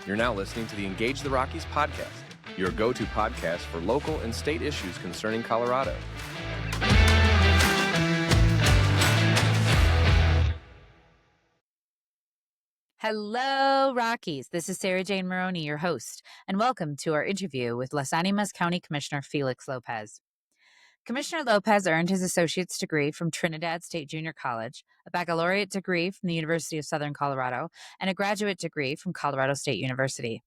You're now listening to the Engage the Rockies podcast, your go-to podcast for local and state issues concerning Colorado. Hello, Rockies. This is Sarah Jane Maroney, your host, and welcome to our interview with Las Animas County Commissioner Felix Lopez. Commissioner Lopez earned his associate's degree from Trinidad State Junior College, a baccalaureate degree from the University of Southern Colorado, and a graduate degree from Colorado State University.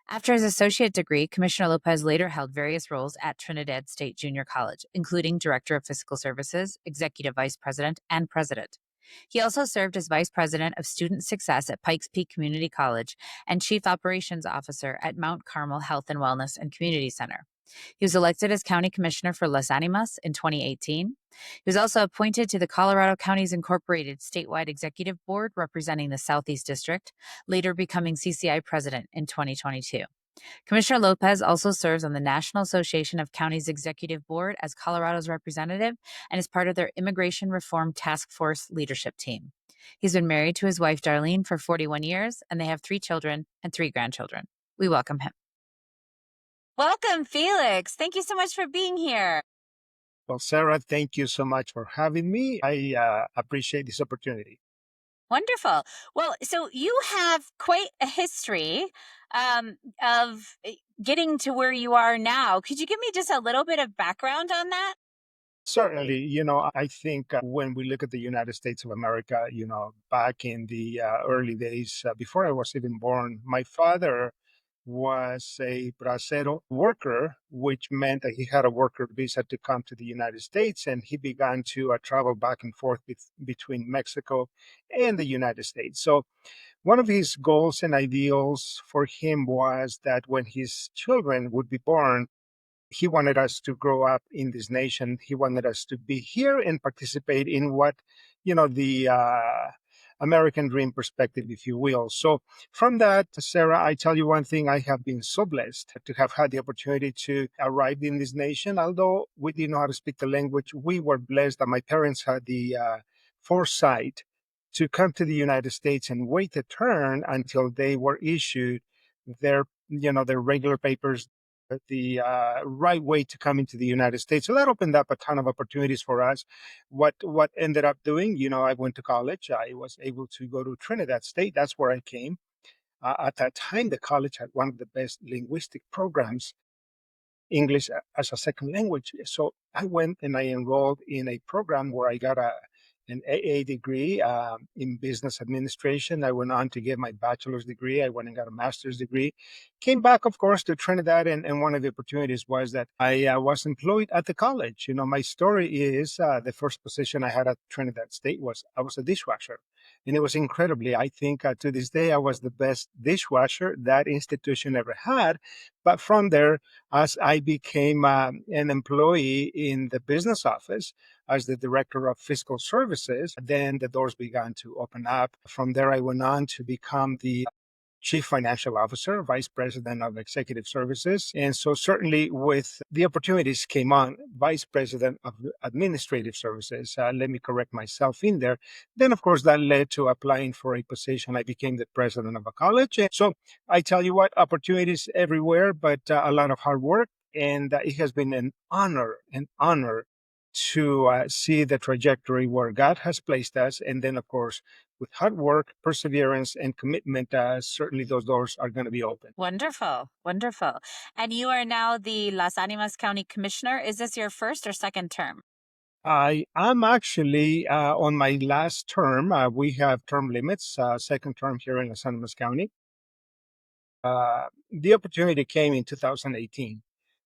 After his associate degree, Commissioner Lopez later held various roles at Trinidad State Junior College, including Director of Fiscal Services, Executive Vice President, and President. He also served as Vice President of Student Success at Pikes Peak Community College and Chief Operations Officer at Mount Carmel Health and Wellness and Community Center. He was elected as County Commissioner for Las Animas in 2018. He was also appointed to the Colorado Counties Incorporated statewide executive board representing the Southeast District, later becoming CCI President in 2022. Commissioner Lopez also serves on the National Association of Counties Executive Board as Colorado's representative and is part of their Immigration Reform Task Force leadership team. He's been married to his wife, Darlene, for 41 years, and they have 3 children and 3 grandchildren. We welcome him. Welcome, Felix. Thank you so much for being here. Well, Sarah, thank you so much for having me. I appreciate this opportunity. Wonderful. Well, so you have quite a history of getting to where you are now. Could you give me just a little bit of background on that? Certainly, I think when we look at the United States of America, back in the early days, before I was even born, my father was a Bracero worker, which meant that he had a worker visa to come to the United States, and he began to travel back and forth between Mexico and the United States. So one of his goals and ideals for him was that when his children would be born, he wanted us to grow up in this nation. He wanted us to be here and participate in what, the American dream perspective, if you will. So from that, Sarah, I tell you one thing, I have been so blessed to have had the opportunity to arrive in this nation. Although we didn't know how to speak the language, we were blessed that my parents had the foresight to come to the United States and wait a turn until they were issued their regular papers, the right way to come into the United States. So that opened up a ton of opportunities for us. What ended up doing, I went to college. I was able to go to Trinidad State. That's where I came. At that time, the college had one of the best linguistic programs, English as a second language. So I went and I enrolled in a program where I got an AA degree in business administration. I went on to get my bachelor's degree. I went and got a master's degree. Came back, of course, to Trinidad, and one of the opportunities was that I was employed at the college. My story is the first position I had at Trinidad State was I was a dishwasher. And it was incredibly, I think to this day, I was the best dishwasher that institution ever had. But from there, as I became an employee in the business office, as the director of fiscal services, then the doors began to open up. From there, I went on to become the chief financial officer, vice president of executive services. And so certainly with the opportunities came on, vice president of administrative services. Let me correct myself in there. Then, of course, that led to applying for a position. I became the president of a college. And so I tell you what, opportunities everywhere, but a lot of hard work. And it has been an honor to see the trajectory where God has placed us. And then, of course, with hard work, perseverance, and commitment, certainly those doors are going to be open. Wonderful. Wonderful. And you are now the Las Animas County Commissioner. Is this your first or second term? I am actually on my last term. We have term limits, second term here in Las Animas County. The opportunity came in 2018.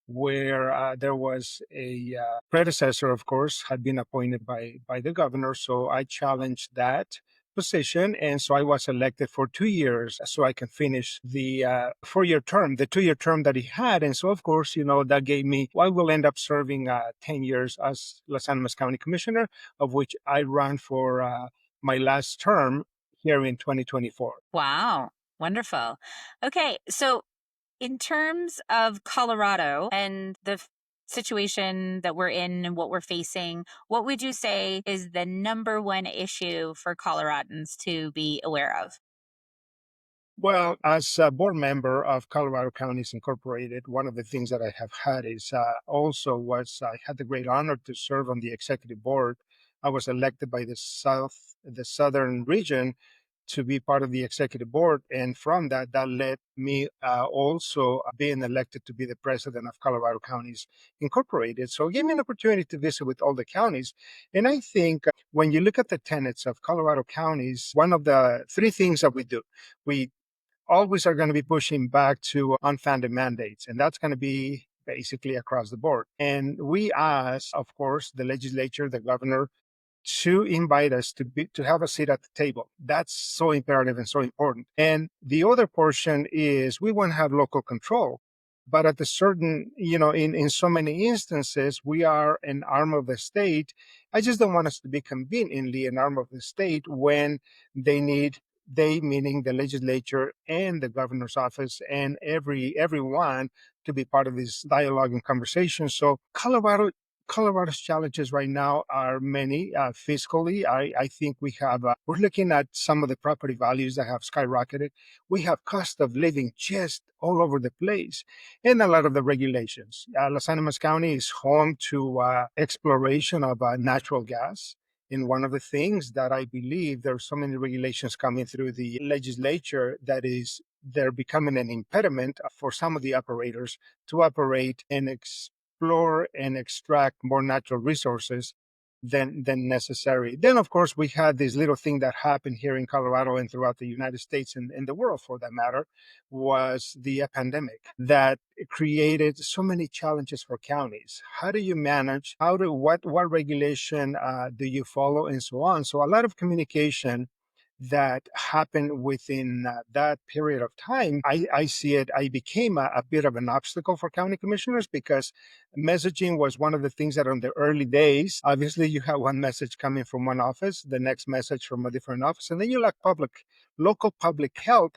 Where there was a predecessor, of course, had been appointed by the governor. So I challenged that position. And so I was elected for 2 years so I can finish the 4-year term, the 2-year term that he had. And so, of course, that gave me, I will end up serving 10 years as Las Animas County Commissioner, of which I ran for my last term here in 2024. Wow. Wonderful. Okay. So in terms of Colorado and the situation that we're in and what we're facing, what would you say is the number one issue for Coloradans to be aware of? Well, as a board member of Colorado Counties Incorporated, one of the things that I have had is also was I had the great honor to serve on the executive board. I was elected by the southern region to be part of the executive board. And from that, that led me also being elected to be the president of Colorado Counties Incorporated. So it gave me an opportunity to visit with all the counties. And I think when you look at the tenets of Colorado counties, one of the three things that we do, we always are going to be pushing back to unfunded mandates, and that's going to be basically across the board. And we ask, of course, the legislature, the governor, to invite us to have a seat at the table. That's so imperative and so important. And the other portion is we want to have local control. But at a certain, in so many instances, we are an arm of the state. I just don't want us to be conveniently an arm of the state when they need they meaning the legislature and the governor's office and everyone to be part of this dialogue and conversation. So Colorado's challenges right now are many. Fiscally, I think we're looking at some of the property values that have skyrocketed. We have cost of living just all over the place and a lot of the regulations. Los Animas County is home to exploration of natural gas. And one of the things that I believe there are so many regulations coming through the legislature they're becoming an impediment for some of the operators to operate and explore and extract more natural resources than necessary. Then, of course, we had this little thing that happened here in Colorado and throughout the United States and the world, for that matter, was the pandemic that created so many challenges for counties. How do you manage? What regulation do you follow, and so on? So a lot of communication that happened within that period of time, I see it, I became a bit of an obstacle for county commissioners because messaging was one of the things that on the early days, obviously you have one message coming from one office, the next message from a different office, and then you lack local public health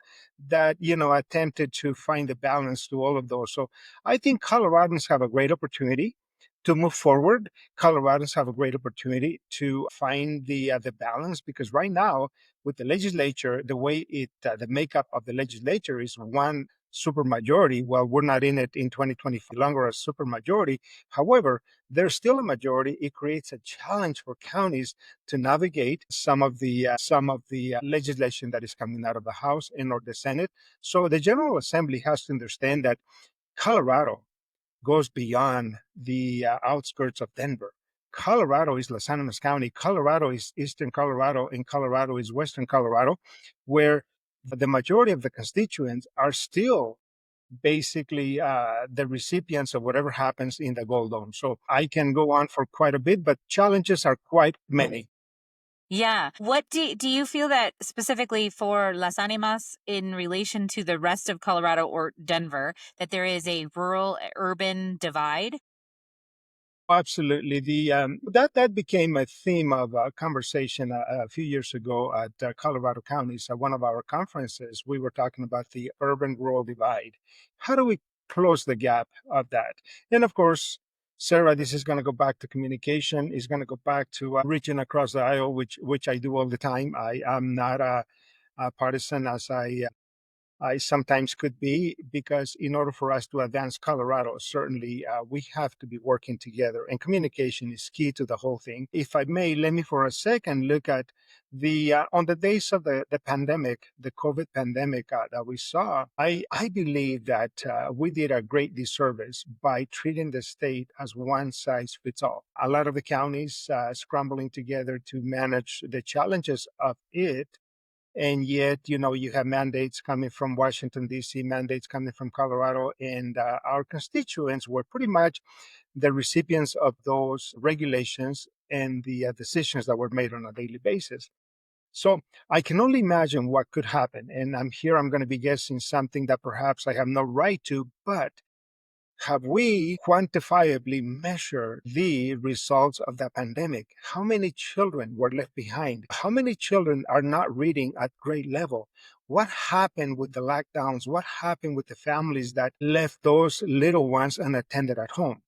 that, attempted to find the balance to all of those. So I think Coloradans have a great opportunity to move forward. Coloradans have a great opportunity to find the balance because right now with the legislature, the makeup of the legislature is one supermajority. Well, we're not in it in 2020 longer as supermajority. However, there's still a majority. It creates a challenge for counties to navigate some of the legislation that is coming out of the House and or the Senate. So the General Assembly has to understand that Colorado goes beyond the outskirts of Denver. Colorado is Los Animas County. Colorado is eastern Colorado, and Colorado is western Colorado, where the majority of the constituents are still basically the recipients of whatever happens in the Gold Dome. So I can go on for quite a bit, but challenges are quite many. Yeah. What do you feel that specifically for Las Animas in relation to the rest of Colorado or Denver, that there is a rural urban divide? Absolutely. That became a theme of conversation a few years ago at Colorado Counties. At one of our conferences, we were talking about the urban-rural divide. How do we close the gap of that? And of course, Sarah, this is going to go back to communication. Is going to go back to reaching across the aisle, which I do all the time. I am not a partisan as I sometimes could be, because in order for us to advance Colorado, certainly we have to be working together, and communication is key to the whole thing. If I may, let me for a second look at on the days of the pandemic, the COVID pandemic that we saw. I believe that we did a great disservice by treating the state as one size fits all. A lot of the counties scrambling together to manage the challenges of it, and yet you have mandates coming from Washington D.C., mandates coming from Colorado, and our constituents were pretty much the recipients of those regulations and the decisions that were made on a daily basis. So I can only imagine what could happen, and I'm going to be guessing something that perhaps I have no right to, but have we quantifiably measured the results of the pandemic? How many children were left behind? How many children are not reading at grade level? What happened with the lockdowns? What happened with the families that left those little ones unattended at home?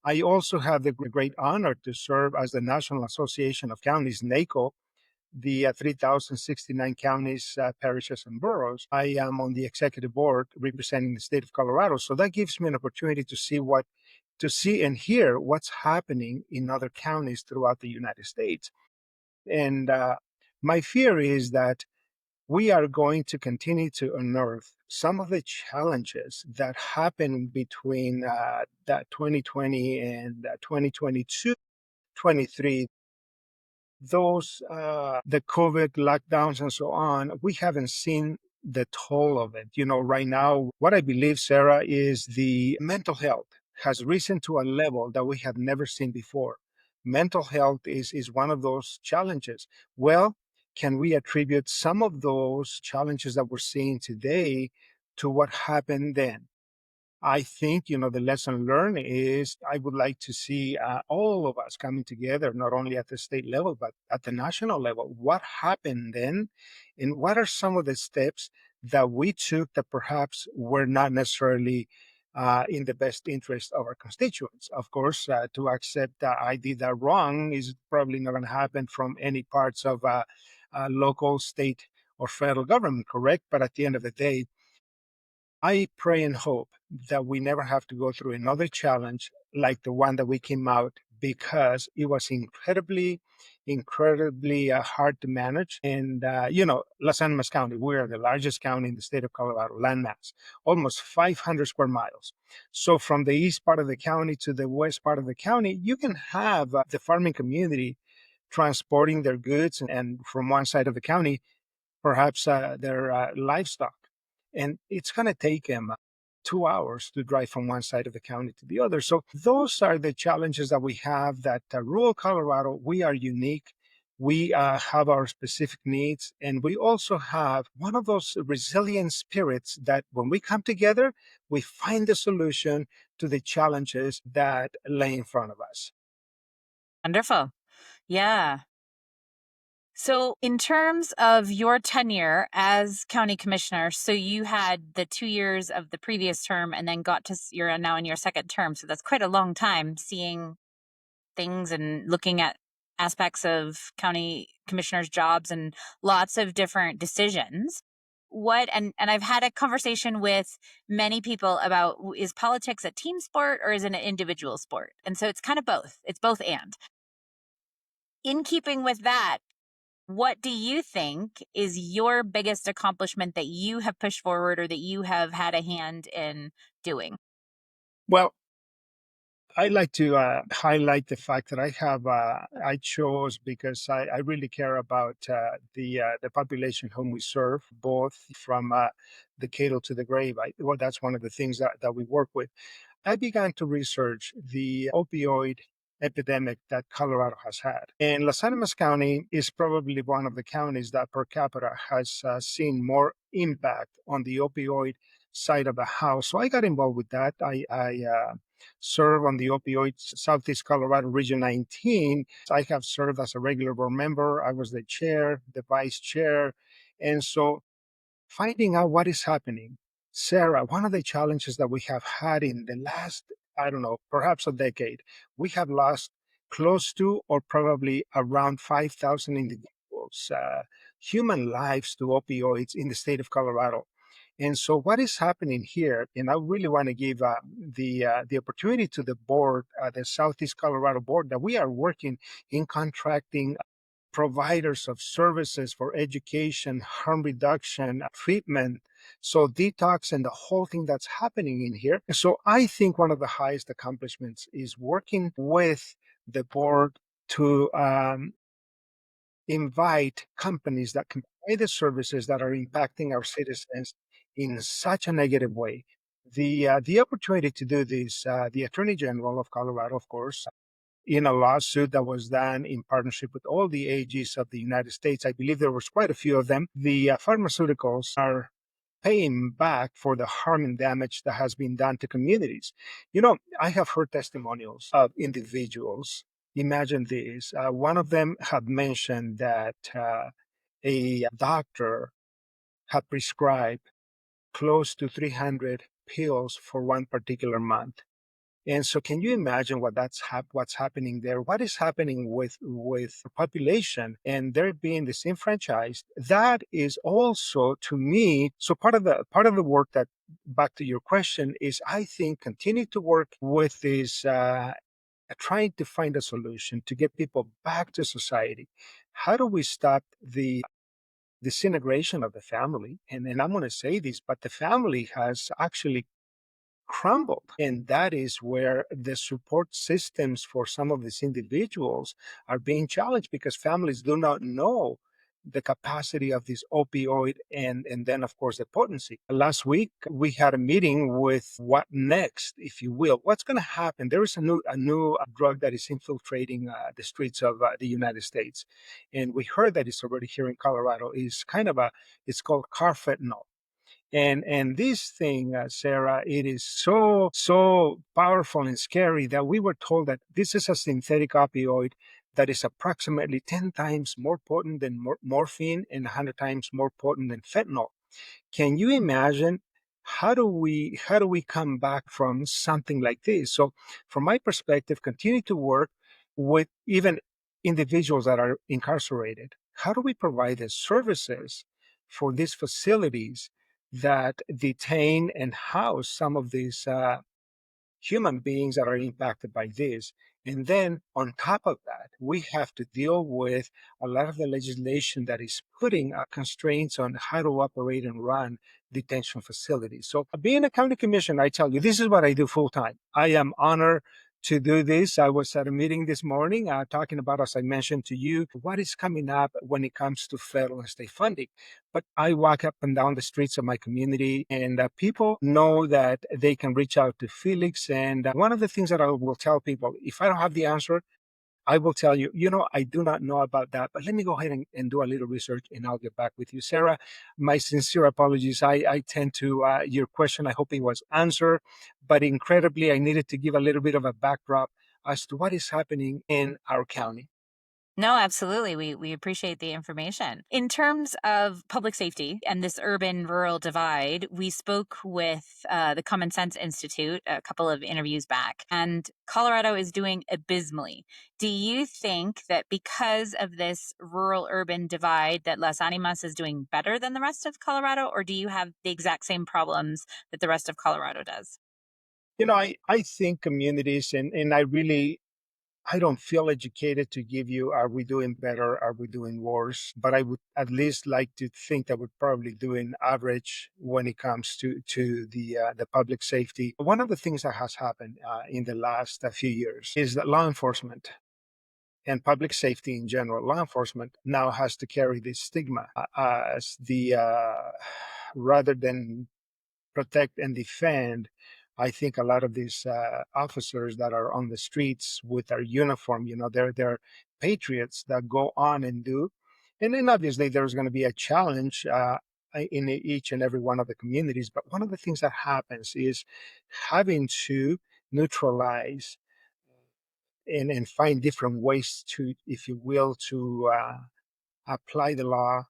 I also have the great honor to serve as the National Association of Counties, NACO, the 3,069 counties, parishes, and boroughs. I am on the executive board representing the state of Colorado. So that gives me an opportunity to see and hear what's happening in other counties throughout the United States. And my fear is that we are going to continue to unearth some of the challenges that happened between that 2020 and 2022, 23. Those the COVID lockdowns and so on, we haven't seen the toll of it. Right now, what I believe, Sarah, is the mental health has risen to a level that we have never seen before. Mental health is one of those challenges. Well, can we attribute some of those challenges that we're seeing today to what happened then? I think, the lesson learned is I would like to see all of us coming together, not only at the state level, but at the national level. What happened then? And what are some of the steps that we took that perhaps were not necessarily in the best interest of our constituents? Of course, to accept that I did that wrong is probably not going to happen from any parts of local, state, or federal government, correct? But at the end of the day, I pray and hope that we never have to go through another challenge like the one that we came out, because it was incredibly hard to manage. And, Las Animas County, we are the largest county in the state of Colorado, landmass, almost 500 square miles. So from the east part of the county to the west part of the county, you can have the farming community transporting their goods and from one side of the county perhaps their livestock. And it's going to take them 2 hours to drive from one side of the county to the other. So those are the challenges that we have, that rural Colorado, we are unique. We have our specific needs, and we also have one of those resilient spirits that when we come together, we find the solution to the challenges that lay in front of us. Wonderful. Yeah. So, in terms of your tenure as county commissioner, so you had the 2 years of the previous term and then you're now in your second term. So, that's quite a long time seeing things and looking at aspects of county commissioners' jobs and lots of different decisions. And I've had a conversation with many people about, is politics a team sport or is it an individual sport? And so it's kind of both. It's both and. In keeping with that, what do you think is your biggest accomplishment that you have pushed forward or that you have had a hand in doing? Well, I like to highlight the fact that I chose because I really care about the population whom we serve, both from the cradle to the grave. Well, that's one of the things that we work with. I began to research the opioid epidemic that Colorado has had. And Las Animas County is probably one of the counties that per capita has seen more impact on the opioid side of the house. So I got involved with that. I serve on the opioid Southeast Colorado Region 19. I have served as a regular board member. I was the chair, the vice chair. And so finding out what is happening. Sarah, one of the challenges that we have had in the last, I don't know, perhaps a decade, we have lost close to or probably around 5,000 individuals, human lives to opioids in the state of Colorado. And so, what is happening here? And I really want to give the opportunity to the board, the Southeast Colorado board, that we are working in contracting providers of services for education, harm reduction, treatment, so detox and the whole thing that's happening in here. So I think one of the highest accomplishments is working with the board to invite companies that can provide the services that are impacting our citizens in such a negative way. The opportunity to do this, the Attorney General of Colorado, of course, in a lawsuit that was done in partnership with all the AGs of the United States. I believe there was quite a few of them. The pharmaceuticals are paying back for the harm and damage that has been done to communities. I have heard testimonials of individuals. Imagine this. One of them had mentioned that a doctor had prescribed close to 300 pills for one particular month. And so, can you imagine what's happening there? What is happening with the population and they're being disenfranchised? That is also, to me, so part of the work that, back to your question, is I think continue to work with this. Trying to find a solution to get people back to society. How do we stop the disintegration of the family? And I'm going to say this, but the family has actually crumbled. And that is where the support systems for some of these individuals are being challenged because families do not know the capacity of this opioid and then of course the potency. Last week we had a meeting with what next, if you will. What's going to happen? There is a new drug that is infiltrating the streets of the United States, and we heard that it's already here in Colorado. Is kind of a It's called carfentanil. And this thing, Sarah, it is so powerful and scary that we were told that this is a synthetic opioid that is approximately 10 times more potent than morphine and 100 times more potent than fentanyl. Can you imagine how do we come back from something like this? So from my perspective, continue to work with even individuals that are incarcerated. How do we provide the services for these facilities that detain and house some of these human beings that are impacted by this? And then on top of that, we have to deal with a lot of the legislation that is putting constraints on how to operate and run detention facilities. So, being a county commissioner, I tell you, this is what I do full time. I am honored to do this. I was at a meeting this morning talking about, as I mentioned to you, what is coming up when it comes to federal and state funding. But I walk up and down the streets of my community, and people know that they can reach out to Felix. And one of the things that I will tell people, if I don't have the answer, I will tell you, I do not know about that, but let me go ahead and do a little research and I'll get back with you. Sarah, my sincere apologies. I tend to, your question, I hope it was answered, but incredibly, I needed to give a little bit of a backdrop as to what is happening in our county. No, absolutely. We appreciate the information. In terms of public safety and this urban rural divide, we spoke with the Common Sense Institute a couple of interviews back, and Colorado is doing abysmally. Do you think that because of this rural urban divide that Las Animas is doing better than the rest of Colorado, or do you have the exact same problems that the rest of Colorado does? I think communities, and I don't feel educated to give you, are we doing better? Are we doing worse? But I would at least like to think that we're probably doing average when it comes to the public safety. One of the things that has happened in the last few years is that law enforcement and public safety in general, law enforcement now has to carry this stigma as the rather than protect and defend. I think a lot of these officers that are on the streets with their uniform, they're patriots that go on and do. And then obviously there's going to be a challenge in each and every one of the communities. But one of the things that happens is having to neutralize and find different ways to, if you will, to apply the law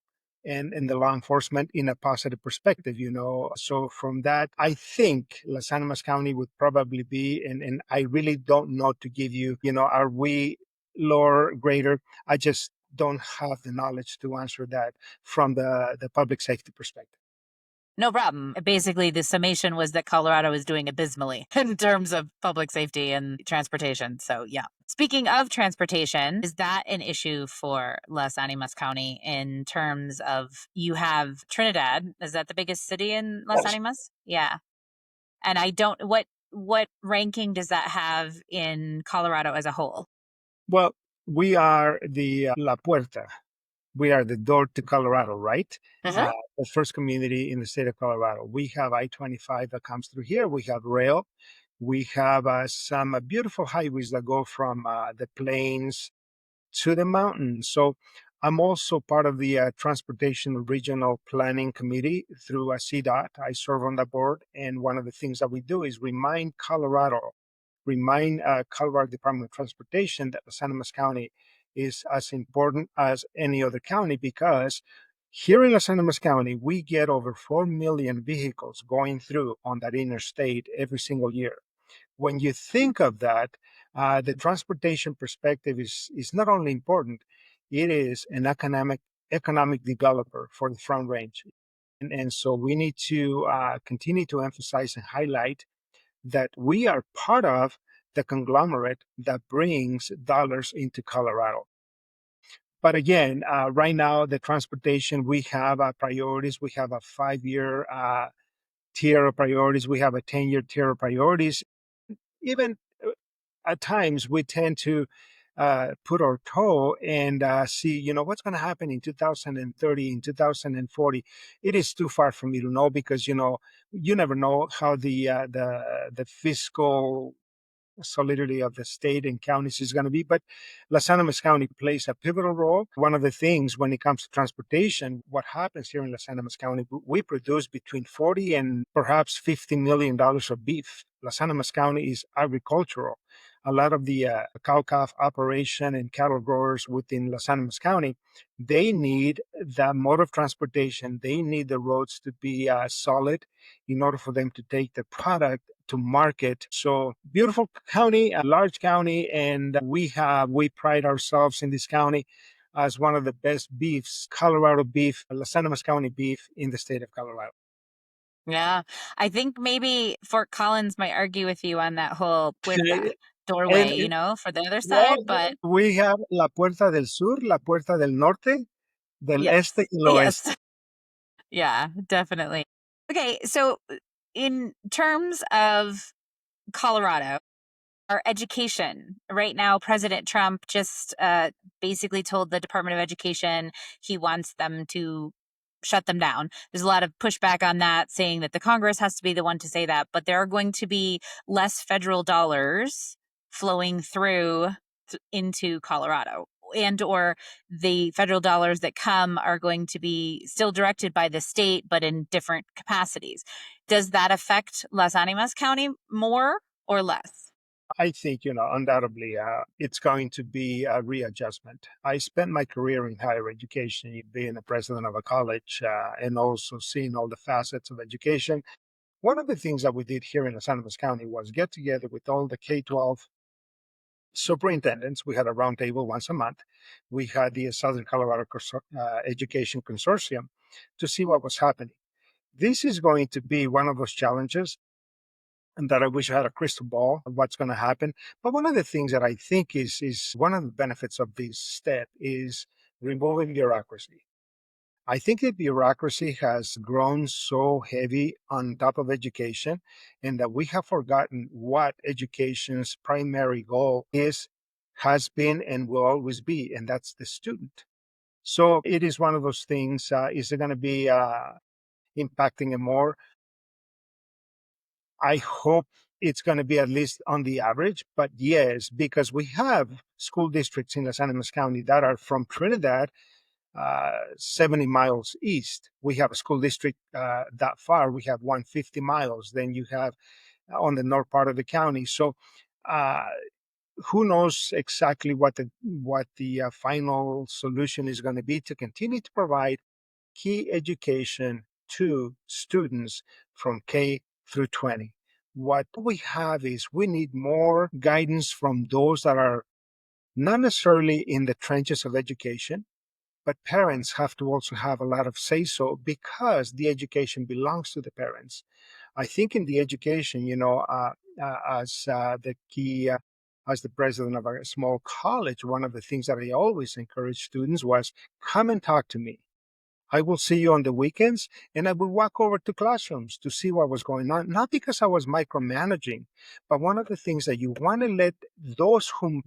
and the law enforcement in a positive perspective. So from that, I think Las Animas County would probably be, and I really don't know to give you, are we lower, greater? I just don't have the knowledge to answer that from the public safety perspective. No problem. Basically, the summation was that Colorado is doing abysmally in terms of public safety and transportation. So, yeah. Speaking of transportation, is that an issue for Las Animas County in terms of you have Trinidad? Is that the biggest city in Las Yes. Animas? Yeah. And I don't, what ranking does that have in Colorado as a whole? Well, we are the La Puerta. We are the door to Colorado, right? Mhm. The first community in the state of Colorado. We have I-25 that comes through here. We have rail. We have some beautiful highways that go from the plains to the mountains. So I'm also part of the Transportation Regional Planning Committee through CDOT. I serve on the board. And one of the things that we do is remind Colorado Department of Transportation that San Animas County is as important as any other county, because here in Las Animas County, we get over 4 million vehicles going through on that interstate every single year. When you think of that, the transportation perspective is not only important, it is an economic developer for the Front Range. And so we need to continue to emphasize and highlight that we are part of the conglomerate that brings dollars into Colorado. But again, right now, the transportation, we have priorities. We have a 5-year tier of priorities. We have a 10-year tier of priorities. Even at times, we tend to put our toe and see, what's going to happen in 2030, in 2040. It is too far for me to know because, you never know how the fiscal solidity of the state and counties is going to be. But Las Animas County plays a pivotal role. One of the things when it comes to transportation, what happens here in Las Animas County, we produce between 40 and perhaps $50 million of beef. Las Animas County is agricultural. A lot of the cow-calf operation and cattle growers within Las Animas County, they need the mode of transportation. They need the roads to be solid in order for them to take the product to market. So beautiful county, a large county, and we pride ourselves in this county as one of the best beefs, Colorado beef, Las Animas County beef in the state of Colorado. Yeah. I think maybe Fort Collins might argue with you on that whole puerta And doorway, for the other well, side, but we have La Puerta del Sur, La Puerta del Norte, del Este yes. y el Oeste. Yes. Yeah, definitely. Okay, so in terms of Colorado, our education right now, President Trump just basically told the Department of Education he wants them to shut them down. There's a lot of pushback on that, saying that the Congress has to be the one to say that, but there are going to be less federal dollars flowing through into Colorado, and or the federal dollars that come are going to be still directed by the state but in different capacities. Does that affect Las Animas County more or less? I think, undoubtedly, it's going to be a readjustment. I spent my career in higher education, being the president of a college, and also seeing all the facets of education. One of the things that we did here in Los Angeles County was get together with all the K-12 superintendents. We had a roundtable once a month. We had the Southern Colorado Education Consortium to see what was happening. This is going to be one of those challenges and that I wish I had a crystal ball of what's going to happen. But one of the things that I think is one of the benefits of this step is removing bureaucracy. I think the bureaucracy has grown so heavy on top of education, and that we have forgotten what education's primary goal is, has been, and will always be, and that's the student. So it is one of those things. Is it going to be impacting it more? I hope it's going to be at least on the average, but yes, because we have school districts in Las Animas County that are from Trinidad, 70 miles east. We have a school district that far. We have 150 miles. Then you have on the north part of the county. So uh, who knows exactly what the final solution is going to be to continue to provide key education to students from K through 20. What we have is we need more guidance from those that are not necessarily in the trenches of education, but parents have to also have a lot of say so because the education belongs to the parents. I think in the education, as the president of a small college, one of the things that I always encourage students was come and talk to me. I will see you on the weekends, and I will walk over to classrooms to see what was going on. Not because I was micromanaging, but one of the things that you want to let those whom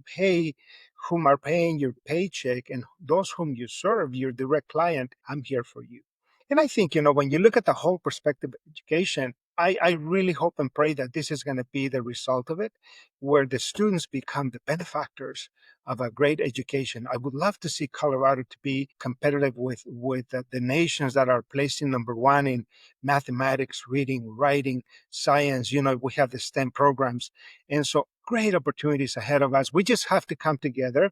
are paying your paycheck and those whom you serve, your direct client, I'm here for you. And I think, when you look at the whole perspective of education, I really hope and pray that this is going to be the result of it, where the students become the benefactors of a great education. I would love to see Colorado to be competitive with the nations that are placing number one in mathematics, reading, writing, science. We have the STEM programs. And so great opportunities ahead of us. We just have to come together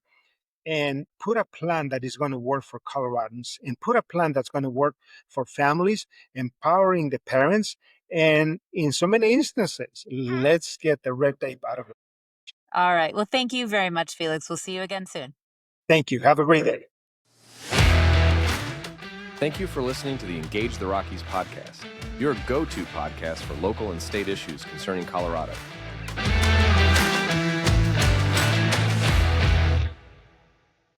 and put a plan that is going to work for Coloradans and put a plan that's going to work for families, empowering the parents And in so many instances, let's get the red tape out of it. All right. Well, thank you very much, Felix. We'll see you again soon. Thank you. Have a great day. Thank you for listening to the Engage the Rockies podcast, your go-to podcast for local and state issues concerning Colorado.